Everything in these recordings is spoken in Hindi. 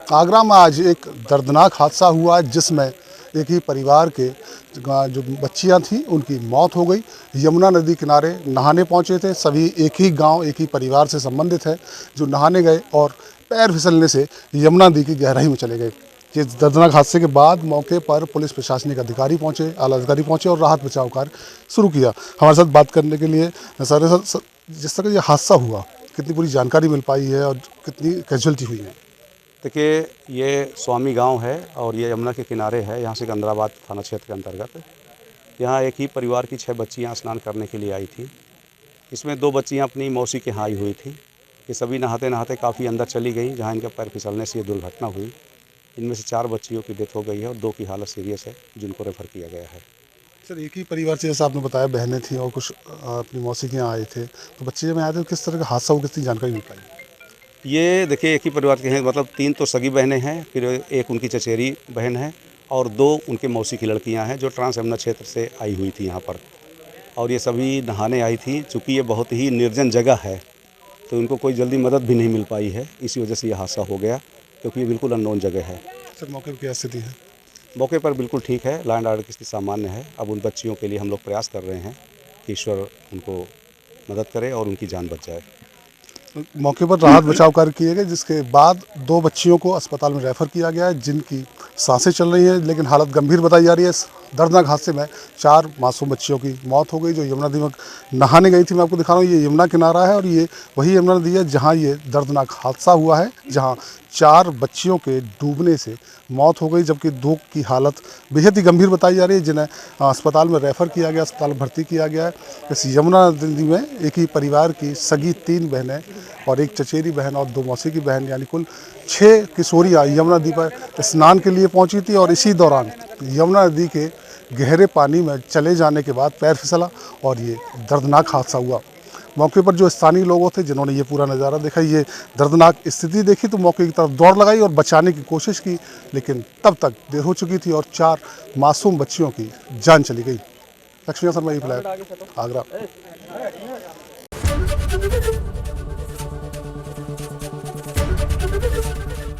आगरा में आज एक दर्दनाक हादसा हुआ जिसमें एक ही परिवार के जो बच्चियां थीं उनकी मौत हो गई। यमुना नदी किनारे नहाने पहुंचे थे। सभी एक ही गांव, एक ही परिवार से संबंधित है, जो नहाने गए और पैर फिसलने से यमुना नदी की गहराई में चले गए। ये दर्दनाक हादसे के बाद मौके पर पुलिस प्रशासनिक अधिकारी पहुंचे, आला अधिकारी पहुंचे और राहत बचाव कार्य शुरू किया। हमारे साथ बात करने के लिए सर, जिस तरह ये हादसा हुआ, कितनी पूरी जानकारी मिल पाई है और कितनी कैजुअल्टी हुई है? देखिए, ये स्वामी गांव है और ये यमुना के किनारे है। यहाँ सिकंदराबाद थाना क्षेत्र के अंतर्गत। यहाँ एक ही परिवार की 6 बच्चियाँ स्नान करने के लिए आई थी। इसमें 2 बच्चियाँ अपनी मौसी के यहाँ आई हुई थी। ये सभी नहाते नहाते काफ़ी अंदर चली गई, जहाँ इनका पैर फिसलने से ये दुर्घटना हुई। इनमें से 4 बच्चियों की डेथ हो गई है और 2 की हालत सीरियस है, जिनको रेफर किया गया है। सर, एक ही परिवार से, जैसा आपने बताया, बहनें थीं और कुछ अपनी मौसी के यहाँ आए थे, तो बच्चे जब आए थे, किस तरह का हादसा हुआ, कितनी जानकारी मिल पाई? ये देखिए, एक ही परिवार के हैं, मतलब 3 तो सगी बहनें हैं, फिर एक उनकी चचेरी बहन है और 2 उनके मौसी की लड़कियां हैं, जो ट्रांस यमुना क्षेत्र से आई हुई थी यहाँ पर। और ये सभी नहाने आई थी। चूँकि ये बहुत ही निर्जन जगह है, तो इनको कोई जल्दी मदद भी नहीं मिल पाई है। इसी वजह से ये हादसा हो गया, क्योंकि ये बिल्कुल अननोन जगह है। सर, मौके पर क्या स्थिति है? मौके पर बिल्कुल ठीक है, लैंड ऑर्डर की स्थिति सामान्य है। अब उन बच्चियों के लिए हम लोग प्रयास कर रहे हैं कि ईश्वर उनको मदद करे और उनकी जान बच जाए। मौके पर राहत बचाव कार्य किए गए, जिसके बाद 2 बच्चियों को अस्पताल में रेफर किया गया है, जिनकी सांसें चल रही हैं, लेकिन हालत गंभीर बताई जा रही है। इस दर्दनाक हादसे में 4 मासूम बच्चियों की मौत हो गई, जो यमुना नदी में नहाने गई थी। मैं आपको दिखा रहा हूँ, ये यमुना किनारा है और ये वही यमुना नदी है जहाँ ये दर्दनाक हादसा हुआ है, जहाँ 4 बच्चियों के डूबने से मौत हो गई, जबकि 2 की हालत बेहद ही गंभीर बताई जा रही है, जिन्हें अस्पताल में रेफ़र किया गया, अस्पताल में भर्ती किया गया है। इस यमुना नदी में एक ही परिवार की सगी 3 बहनें और एक चचेरी बहन और 2 मौसी की बहन, यानी कुल 6 किशोरियाँ यमुना नदी पर स्नान के लिए पहुंची थी और इसी दौरान यमुना नदी के गहरे पानी में चले जाने के बाद पैर फिसला और ये दर्दनाक हादसा हुआ। मौके पर जो स्थानीय लोग थे, जिन्होंने ये पूरा नज़ारा देखा, ये दर्दनाक स्थिति देखी, तो मौके की तरफ दौड़ लगाई और बचाने की कोशिश की, लेकिन तब तक देर हो चुकी थी और 4 मासूम बच्चियों की जान चली गई। लक्ष्मी शर्मा, ई फ्लैट, आगरा।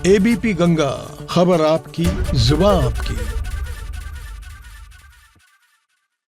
एबीपी गंगा, खबर आपकी, जुबान आपकी।